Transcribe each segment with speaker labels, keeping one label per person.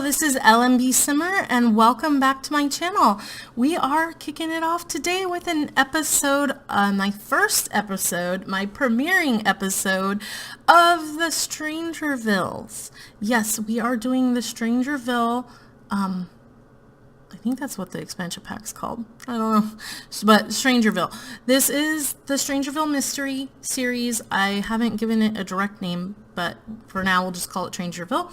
Speaker 1: this is LMB Simmer and welcome back to my channel. We are kicking it off today with an episode, my first episode, my premiering episode of the StrangerVilles. Yes, we are doing the StrangerVille, I think that's what the expansion pack's called. I don't know. But StrangerVille. This is the StrangerVille mystery series. I haven't given it a direct name, but for now we'll just call it StrangerVille.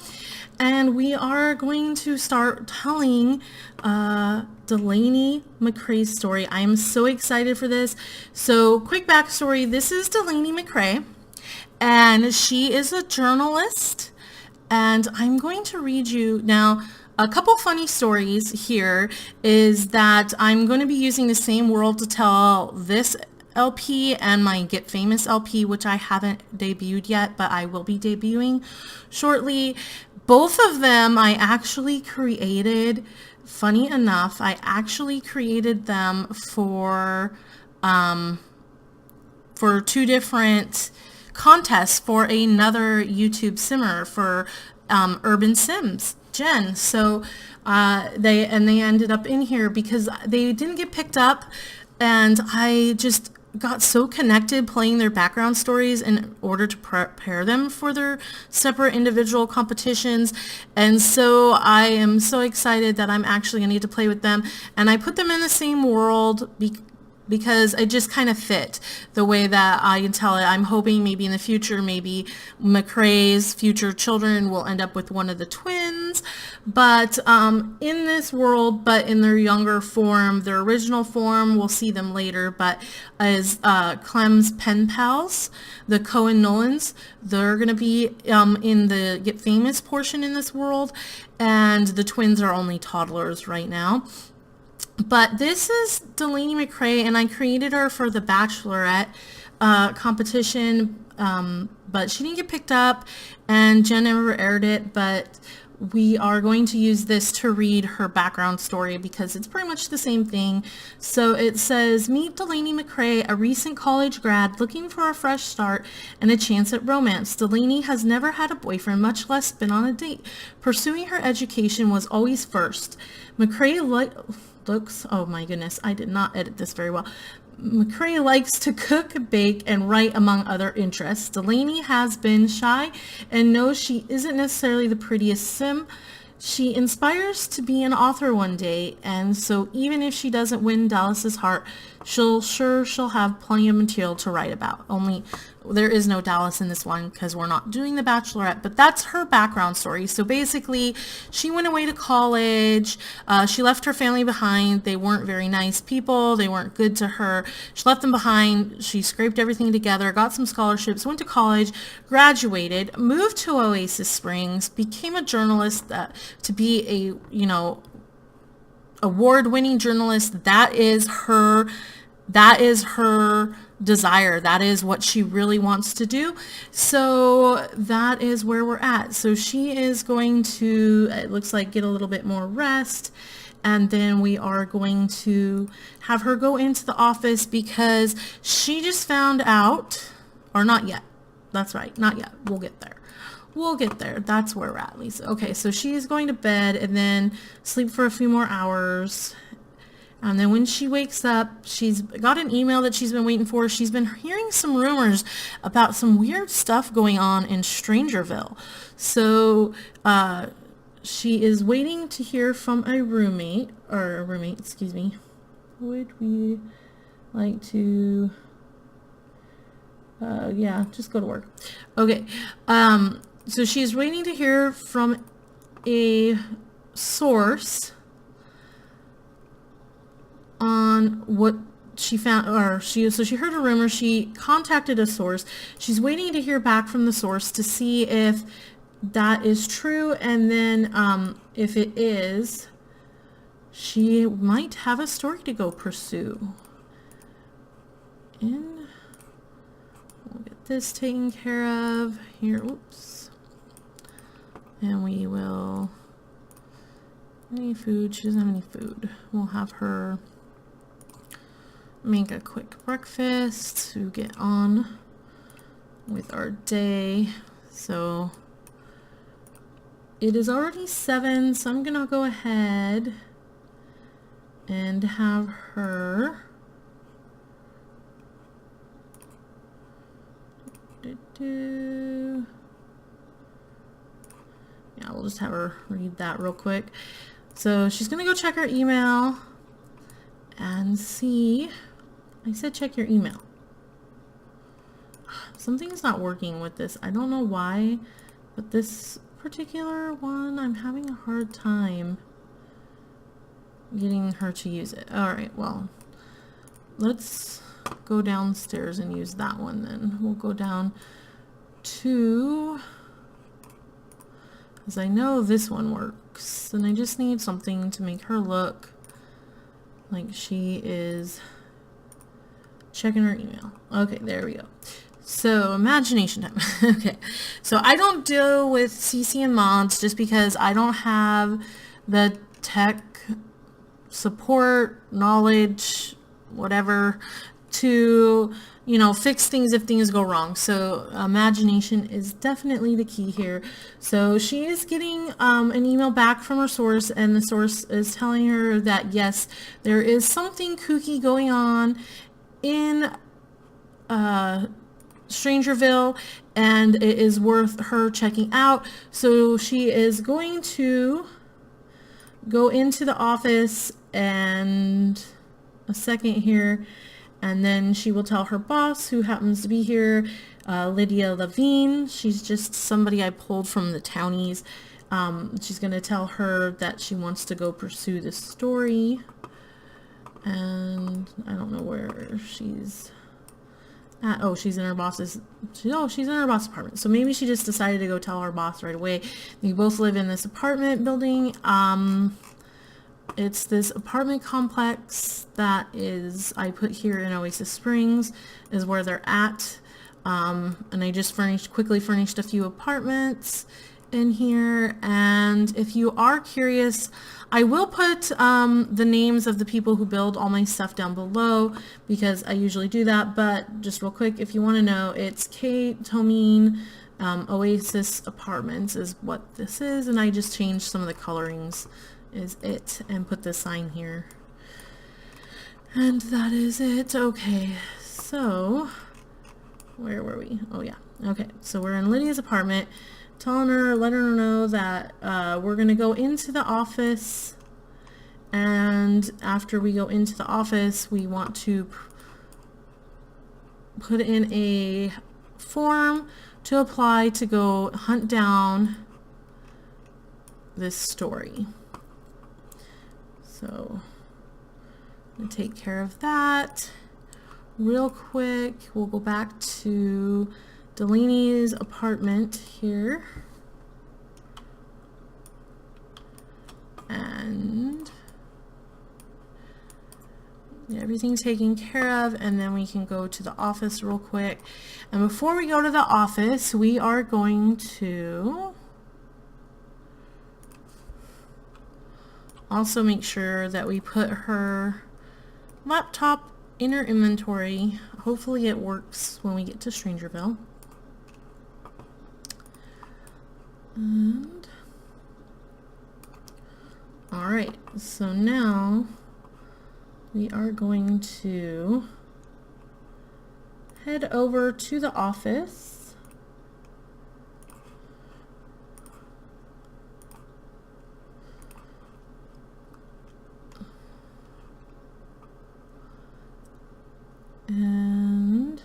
Speaker 1: And we are going to start telling Delaney Macrae's story. I am so excited for this. So quick backstory. This is Delaney Macrae, and she is a journalist. And I'm going to read you now. A couple funny stories here is that I'm going to be using the same world to tell this LP and my Get Famous LP, which I haven't debuted yet, but I will be debuting shortly. Both of them I actually created, funny enough, I actually created them for two different contests for another YouTube simmer for Urban Sims. Jen. So they ended up in here because they didn't get picked up, and I just got so connected playing their background stories in order to prepare them for their separate individual competitions. And so I am so excited that I'm actually going to get to play with them, and I put them in the same world because it just kind of fit the way that I can tell it. I'm hoping maybe in the future, maybe Macrae's future children will end up with one of the twins, but in this world, but in their younger form, their original form, we'll see them later, but as Clem's pen pals, the Cohen Nolans, they're going to be in the Get Famous portion in this world, and the twins are only toddlers right now. But this is Delaney Macrae, and I created her for the Bachelorette competition, but she didn't get picked up, and Jen never aired it, but we are going to use this to read her background story because it's pretty much the same thing. So it says, meet Delaney Macrae, a recent college grad looking for a fresh start and a chance at romance. Delaney has never had a boyfriend, much less been on a date. Pursuing her education was always first. Macrae looks, oh my goodness, I did not edit this very well. Macrae likes to cook, bake, and write, among other interests. Delaney has been shy and knows she isn't necessarily the prettiest sim. She inspires to be an author one day, and so even if she doesn't win Dallas's heart, she'll have plenty of material to write about. Only there is no Dallas in this one because we're not doing the Bachelorette, but that's her background story. So basically, she went away to college. She left her family behind. They weren't very nice people. They weren't good to her. She left them behind. She scraped everything together, got some scholarships, went to college, graduated, moved to Oasis Springs, became a journalist to be a, award-winning journalist. That is her desire. That is what she really wants to do. So that is where we're at. So she is going to, it looks like, get a little bit more rest, and then we are going to have her go into the office because she just found out, or not yet. That's right, not yet. We'll get there. We'll get there. That's where we're at, Lisa. Okay, so she's going to bed and then sleep for a few more hours. And then when she wakes up, she's got an email that she's been waiting for. She's been hearing some rumors about some weird stuff going on in StrangerVille. So she is waiting to hear from a roommate, excuse me. Would we like to, yeah, just go to work. Okay, so she's waiting to hear from a source on what she found, so she heard a rumor, she contacted a source. She's waiting to hear back from the source to see if that is true, and then if it is, she might have a story to go pursue. And we'll get this taken care of here. Oops. And we will, any food, she doesn't have any food. We'll have her make a quick breakfast to get on with our day. So it is already 7, so I'm gonna go ahead and have her yeah, we'll just have her read that real quick. So she's gonna go check her email and see. I said check your email. Something's not working with this. I don't know why, but this particular one, I'm having a hard time getting her to use it. All right, well, let's go downstairs and use that one then. We'll go down to, because I know this one works, and I just need something to make her look like she is checking her email. Okay, there we go. So imagination time. Okay, so I don't deal with CC and mods just because I don't have the tech support, knowledge, whatever, to, you know, fix things if things go wrong. So imagination is definitely the key here. So she is getting an email back from her source, and the source is telling her that yes, there is something kooky going on in StrangerVille, and it is worth her checking out. So she is going to go into the office and a second here, and then she will tell her boss, who happens to be here, Lydia Levine. She's just somebody I pulled from the townies. She's going to tell her that she wants to go pursue this story, and I don't know where she's at. Oh, she's in her boss's, she's in her boss's apartment. So maybe she just decided to go tell her boss right away. They both live in this apartment building. It's this apartment complex that is, I put here in Oasis Springs, is where they're at. And I just quickly furnished a few apartments in here. And if you are curious, I will put the names of the people who build all my stuff down below, because I usually do that. But just real quick, if you want to know, it's Kate Tomine Oasis Apartments is what this is. And I just changed some of the colorings is it, and put this sign here, and that is it. Okay, so where were we? Oh yeah, okay, so we're in Lydia's apartment, telling her, letting her know that we're gonna go into the office, and after we go into the office, we want to put in a form to apply to go hunt down this story. So I'm gonna take care of that real quick. We'll go back to Delaney's apartment here, and everything's taken care of, and then we can go to the office real quick. And before we go to the office, we are going to also make sure that we put her laptop in her inventory. Hopefully it works when we get to StrangerVille. And alright, so now we are going to head over to the office. And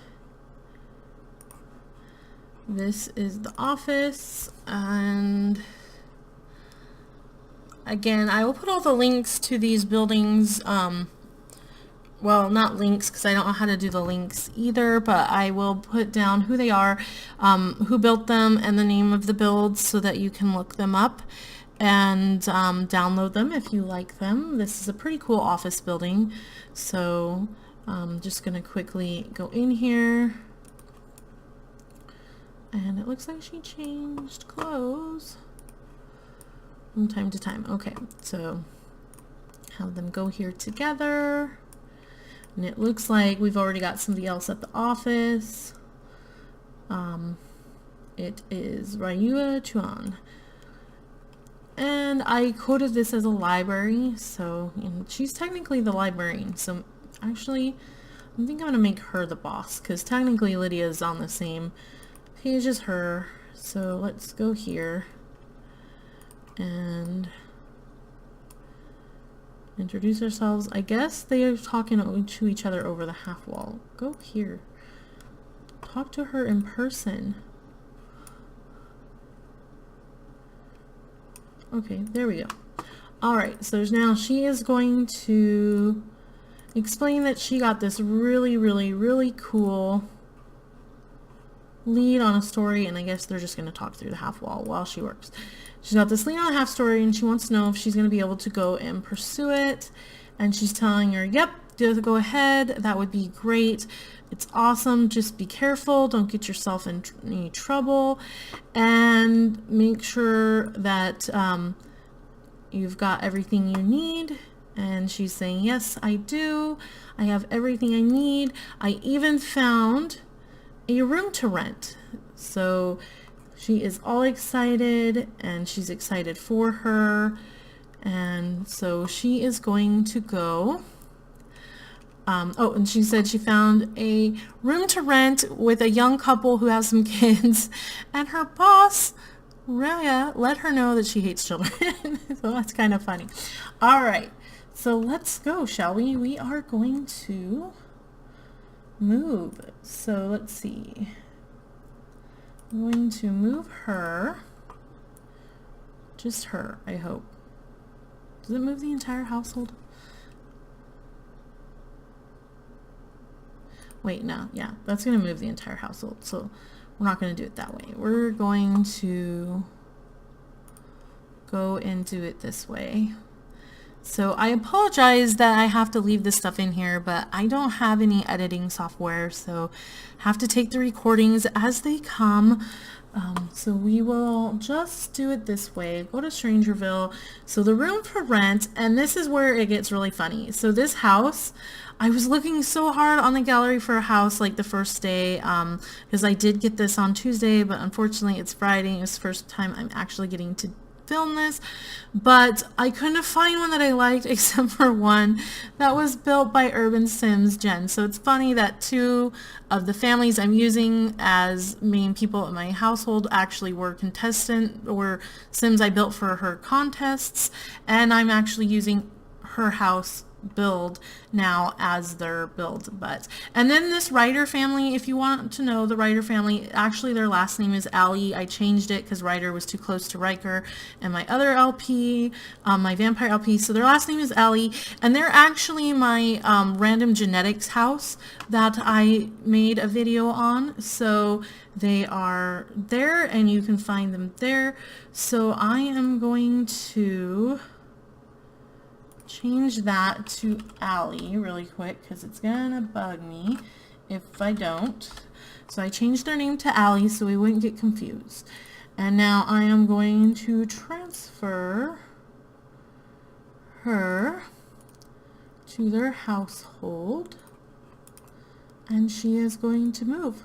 Speaker 1: this is the office, and again, I will put all the links to these buildings, well, not links because I don't know how to do the links either, but I will put down who they are, who built them, and the name of the builds, so that you can look them up and download them if you like them. This is a pretty cool office building, so I'm just gonna quickly go in here, and it looks like she changed clothes from time to time. Okay, so have them go here together, and it looks like we've already got somebody else at the office. It is Ryua Chuan. And I coded this as a library, so she's technically the librarian. So actually, I think I'm gonna make her the boss, because technically Lydia is on the same page as her. So let's go here and introduce ourselves. I guess they are talking to each other over the half wall. Go here. Talk to her in person. Okay, there we go. Alright, so now she is going to explain that she got this really cool lead on a story, and I guess they're just going to talk through the half wall while she works. She's got this lead on a half story, and she wants to know if she's going to be able to go and pursue it, and she's telling her, yep, just go ahead, that would be great, it's awesome, just be careful, don't get yourself in any trouble, and make sure that you've got everything you need. And she's saying, yes, I do, I have everything I need, I even found a room to rent. So she is all excited, and she's excited for her, and so she is going to go. Oh, and she said she found a room to rent with a young couple who has some kids, and her boss, Raya, let her know that she hates children. So that's kind of funny. All right, so let's go, shall we? We are going to move. So let's see. I'm going to move her. Just her, I hope. Does it move the entire household? Wait, no, yeah, that's going to move the entire household, so we're not going to do it that way. We're going to go and do it this way. So I apologize that I have to leave this stuff in here, but I don't have any editing software, so I have to take the recordings as they come. So we will just do it this way. Go to StrangerVille. So the room for rent, and this is where it gets really funny. So this house, I was looking so hard on the gallery for a house like the first day, because I did get this on Tuesday, but unfortunately it's Friday. It's the first time I'm actually getting to film this, but I couldn't find one that I liked except for one that was built by Urban Sims Jen. So it's funny that two of the families I'm using as main people in my household actually were Sims I built for her contests, and I'm actually using her house build now as their build. And then this Ryder family, if you want to know the Ryder family, actually their last name is Allie. I changed it because Ryder was too close to Riker and my other LP, my vampire LP, so their last name is Allie, and they're actually my random genetics house that I made a video on, so they are there and you can find them there. So I am going to change that to Allie really quick because it's gonna bug me if I don't. So I changed their name to Allie so we wouldn't get confused. And now I am going to transfer her to their household, and she is going to move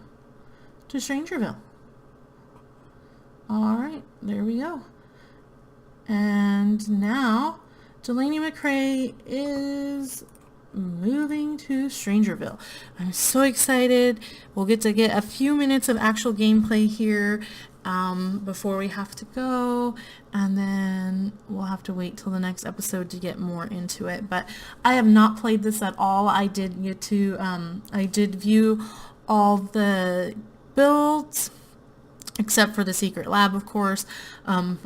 Speaker 1: to StrangerVille. Alright, there we go. And now Delaney Macrae is moving to StrangerVille. I'm so excited. We'll get a few minutes of actual gameplay here before we have to go, and then we'll have to wait till the next episode to get more into it. But I have not played this at all. I did get to I did view all the builds except for the secret lab, of course,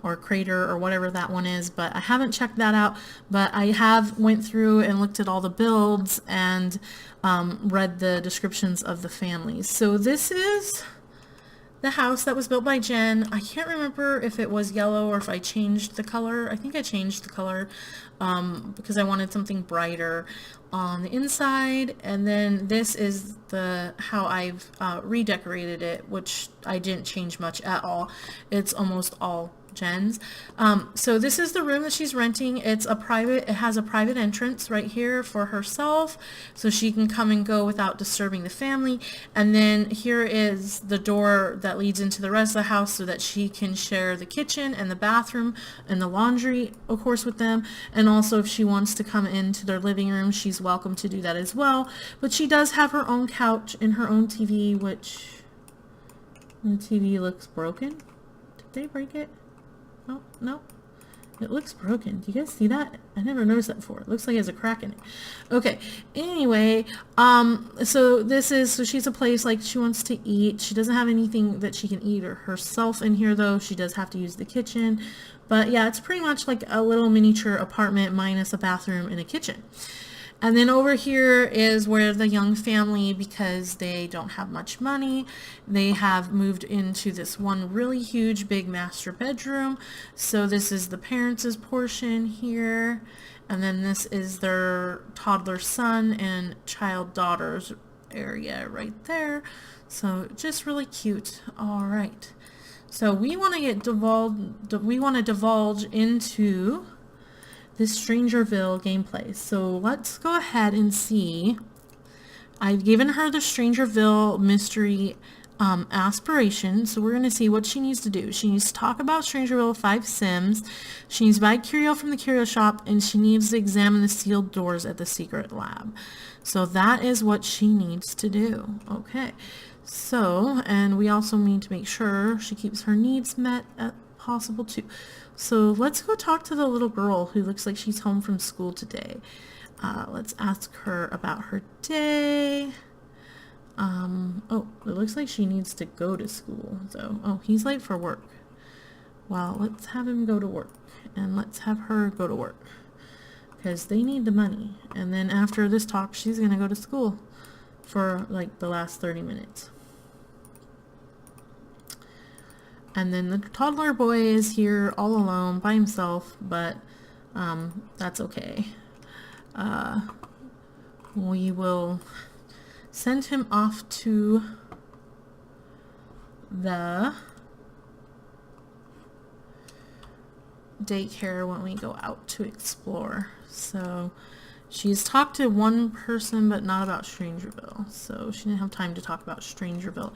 Speaker 1: or crater or whatever that one is, but I haven't checked that out. But I have went through and looked at all the builds and read the descriptions of the families. So this is the house that was built by Jen. I can't remember if it was yellow or if I changed the color. I think I changed the color because I wanted something brighter on the inside. And then this is how I've redecorated it, which I didn't change much at all. It's almost all Jen's. So this is the room that she's renting. It has a private entrance right here for herself, so she can come and go without disturbing the family. And then here is the door that leads into the rest of the house so that she can share the kitchen and the bathroom and the laundry, of course, with them. And also if she wants to come into their living room, she's welcome to do that as well. But she does have her own couch and her own TV, which the TV looks broken. Did they break it? Oh, no. It looks broken. Do you guys see that? I never noticed that before. It looks like it has a crack in it. Okay. Anyway, so she's a place like she wants to eat. She doesn't have anything that she can eat herself in here though. She does have to use the kitchen. But yeah, it's pretty much like a little miniature apartment minus a bathroom and a kitchen. And then over here is where the young family, because they don't have much money, they have moved into this one really huge big master bedroom. So this is the parents' portion here. And then this is their toddler son and child daughter's area right there. So just really cute. All right. So we want to divulge into this StrangerVille gameplay. So let's go ahead and see. I've given her the StrangerVille mystery aspiration. So we're going to see what she needs to do. She needs to talk about StrangerVille with 5 Sims. She needs to buy curio from the curio shop, and she needs to examine the sealed doors at the secret lab. So that is what she needs to do. Okay. So, and we also need to make sure she keeps her needs met at possible too. So let's go talk to the little girl who looks like she's home from school today. Let's ask her about her day. Oh, it looks like she needs to go to school. So, oh, he's late for work. Well, let's have him go to work, and let's have her go to work because they need the money. And then after this talk, she's gonna go to school for like the last 30 minutes. And then the toddler boy is here all alone by himself, but that's okay. We will send him off to the daycare when we go out to explore. So she's talked to one person, but not about StrangerVille. So she didn't have time to talk about StrangerVille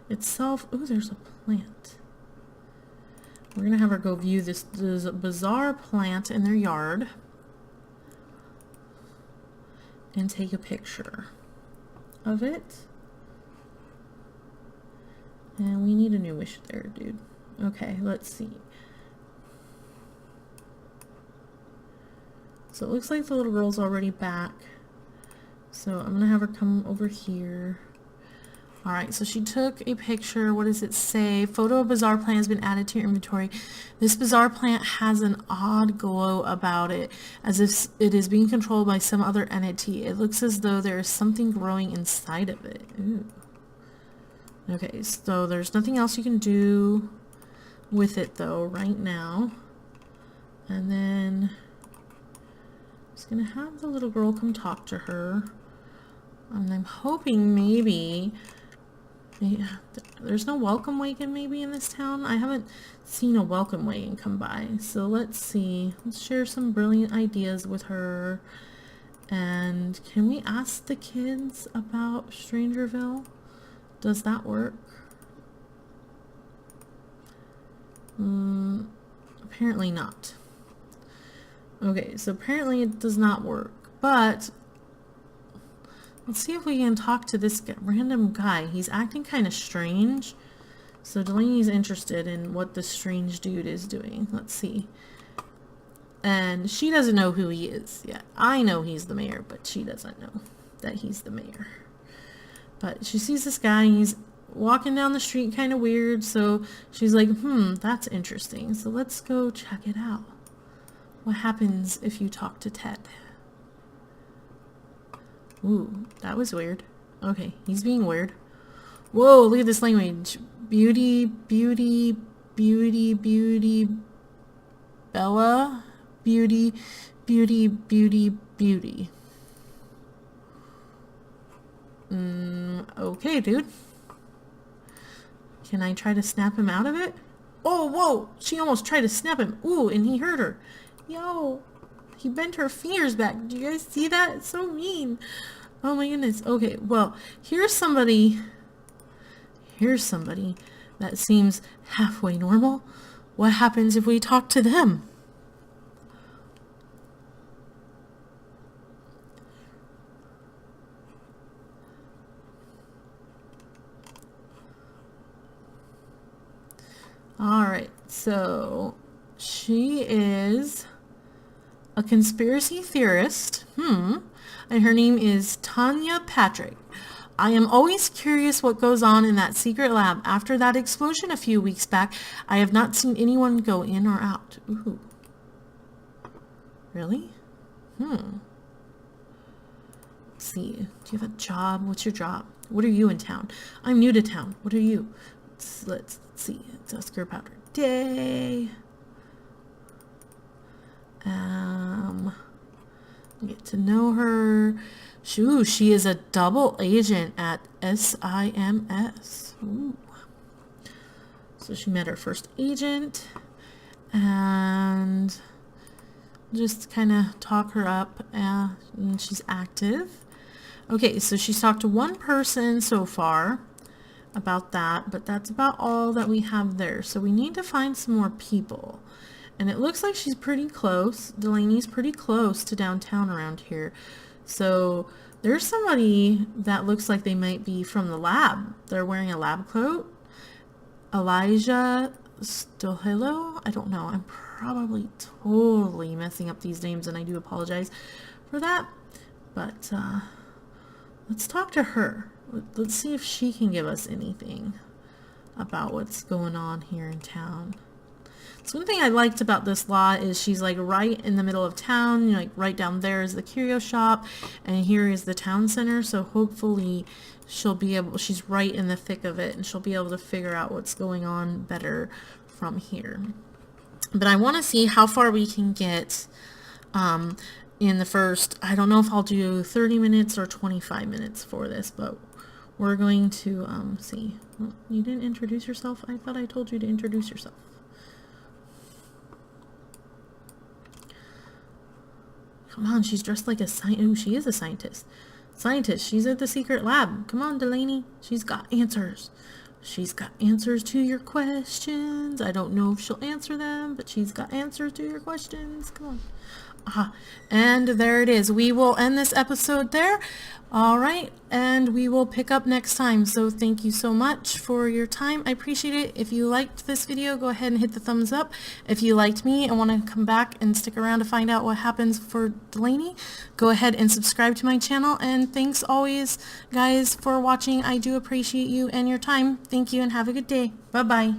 Speaker 1: itself. Oh, there's a plant. We're going to have her go view this bizarre plant in their yard and take a picture of it. And we need a new wish there, dude. Okay, let's see. So it looks like the little girl's already back. So I'm going to have her come over here. Alright, so she took a picture. What does it say? Photo of bizarre plant has been added to your inventory. This bizarre plant has an odd glow about it, as if it is being controlled by some other entity. It looks as though there is something growing inside of it. Ooh. Okay, so there's nothing else you can do with it though right now. And then I'm just going to have the little girl come talk to her. And I'm hoping maybe there's no welcome wagon maybe in this town. I haven't seen a welcome wagon come by. So let's see. Let's share some brilliant ideas with her. And can we ask the kids about StrangerVille? Does that work? Apparently not. Okay, so apparently it does not work. But let's see if we can talk to this random guy. He's acting kind of strange. So Delaney's interested in what this strange dude is doing. Let's see. And she doesn't know who he is yet. I know he's the mayor, but she doesn't know that he's the mayor. But she sees this guy and he's walking down the street kind of weird. So she's like, that's interesting. So let's go check it out. What happens if you talk to Ted? Ooh, that was weird. Okay, he's being weird. Whoa, look at this language. Beauty, beauty, beauty, beauty, Bella, beauty, beauty, beauty, beauty. Okay, dude. Can I try to snap him out of it? Oh, whoa! She almost tried to snap him. Ooh, and he hurt her. Yo, he bent her fingers back. Do you guys see that? It's so mean. Oh my goodness. Okay, well, here's somebody that seems halfway normal. What happens if we talk to them? Alright, so she is a conspiracy theorist. And her name is Tanya Patrick. I am always curious what goes on in that secret lab. After that explosion a few weeks back, I have not seen anyone go in or out. Ooh. Really? Let's see. Do you have a job? What's your job? What are you in town? I'm new to town. What are you? Let's see. It's Oscar Powder Day. Get to know her. Shoo, she is a double agent at SIMS. Ooh. So she met her first agent and just kind of talk her up, and she's active. Okay, so she's talked to one person so far about that, but that's about all that we have there. So we need to find some more people. And it looks like she's pretty close. Delaney's pretty close to downtown around here. So there's somebody that looks like they might be from the lab. They're wearing a lab coat. Elijah Stohilo? I don't know. I'm probably totally messing up these names, and I do apologize for that. But let's talk to her. Let's see if she can give us anything about what's going on here in town. So one thing I liked about this lot is she's like right in the middle of town, you know, like right down there is the curio shop, and here is the town center. So hopefully she'll be able, she's right in the thick of it, and she'll be able to figure out what's going on better from here. But I want to see how far we can get in the first, I don't know if I'll do 30 minutes or 25 minutes for this, but we're going to see. Well, you didn't introduce yourself? I thought I told you to introduce yourself. Come on, she's dressed like a scientist. Ooh, she is a scientist. She's at the secret lab. Come on, Delaney. She's got answers. She's got answers to your questions. I don't know if she'll answer them, but she's got answers to your questions. Come on. And there it is. We will end this episode there. All right, and we will pick up next time. So thank you so much for your time. I appreciate it. If you liked this video, go ahead and hit the thumbs up. If you liked me and want to come back and stick around to find out what happens for Delaney, go ahead and subscribe to my channel. And thanks always, guys, for watching. I do appreciate you and your time. Thank you, and have a good day. Bye-bye.